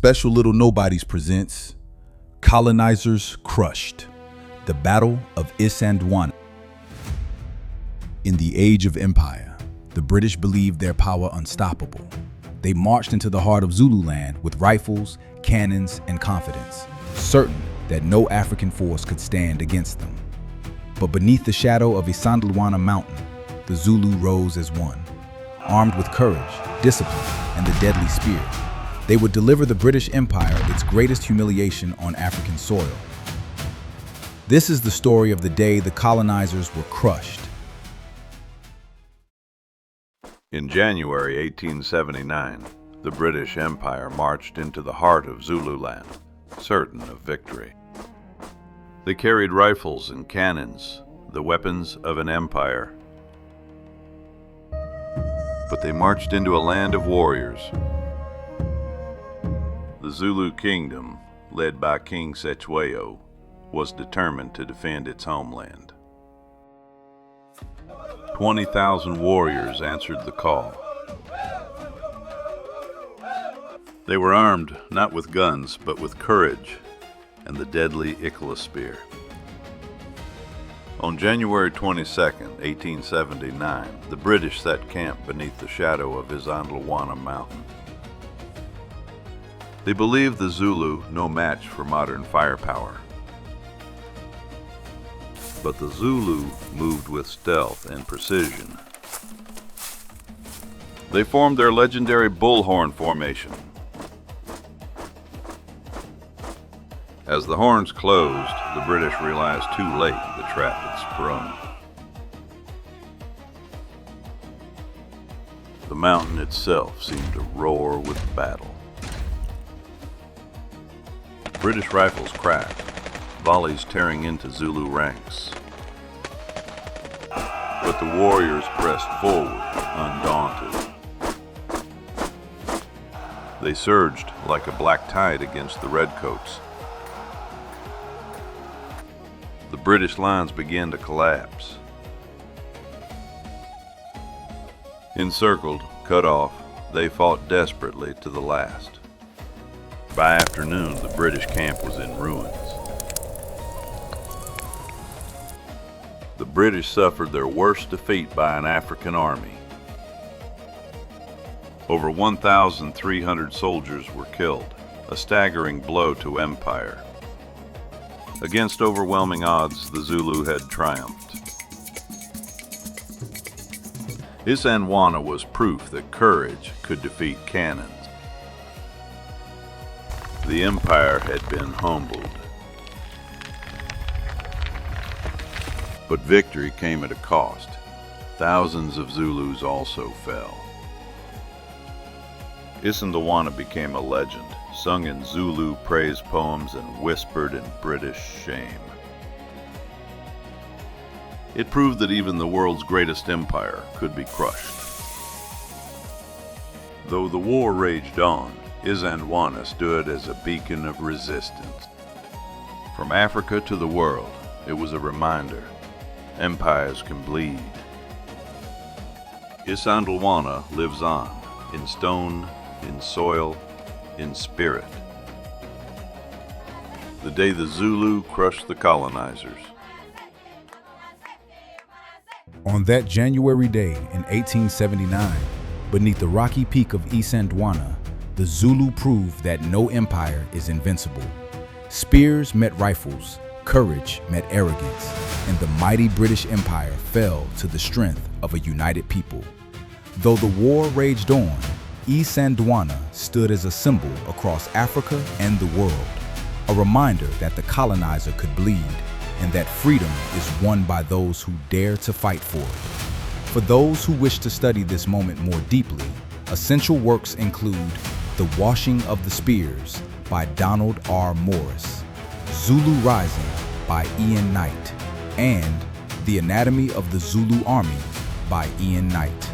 Special Little Nobodies presents Colonizers Crushed, the Battle of Isandlwana. In the age of empire, the British believed their power unstoppable. They marched into the heart of Zululand with rifles, cannons, and confidence, certain that no African force could stand against them. But beneath the shadow of Isandlwana mountain, the Zulu rose as one. Armed with courage, discipline, and the deadly spear, they would deliver the British Empire its greatest humiliation on African soil. This is the story of the day the colonizers were crushed. In January 1879, the British Empire marched into the heart of Zululand, certain of victory. They carried rifles and cannons, the weapons of an empire. But they marched into a land of warriors. The Zulu kingdom, led by King Cetshwayo, was determined to defend its homeland. 20,000 warriors answered the call. They were armed not with guns, but with courage and the deadly Ikla spear. On January 22, 1879, the British set camp beneath the shadow of Isandlwana mountain. They believed the Zulu no match for modern firepower. But the Zulu moved with stealth and precision. They formed their legendary bullhorn formation. As the horns closed, the British realized too late the trap had sprung. The mountain itself seemed to roar with battle. British rifles cracked, volleys tearing into Zulu ranks. But the warriors pressed forward, undaunted. They surged like a black tide against the redcoats. The British lines began to collapse. Encircled, cut off, they fought desperately to the last. By afternoon, the British camp was in ruins. The British suffered their worst defeat by an African army. Over 1,300 soldiers were killed, a staggering blow to empire. Against overwhelming odds, the Zulu had triumphed. Isandlwana was proof that courage could defeat cannons. The empire had been humbled. But victory came at a cost. Thousands of Zulus also fell. Isandlwana became a legend, sung in Zulu praise poems and whispered in British shame. It proved that even the world's greatest empire could be crushed. Though the war raged on, Isandlwana stood as a beacon of resistance. From Africa to the world, it was a reminder: empires can bleed. Isandlwana lives on, in stone, in soil, in spirit. The day the Zulu crushed the colonizers. On that January day in 1879, beneath the rocky peak of Isandlwana, the Zulu proved that no empire is invincible. Spears met rifles, courage met arrogance, and the mighty British Empire fell to the strength of a united people. Though the war raged on, Isandlwana stood as a symbol across Africa and the world, a reminder that the colonizer could bleed and that freedom is won by those who dare to fight for it. For those who wish to study this moment more deeply, essential works include The Washing of the Spears by Donald R. Morris, Zulu Rising by Ian Knight, and The Anatomy of the Zulu Army by Ian Knight.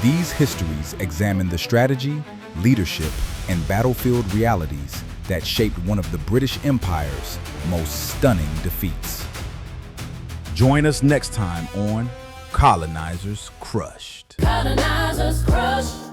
These histories examine the strategy, leadership, and battlefield realities that shaped one of the British Empire's most stunning defeats. Join us next time on Colonizers Crushed. Colonizers crushed.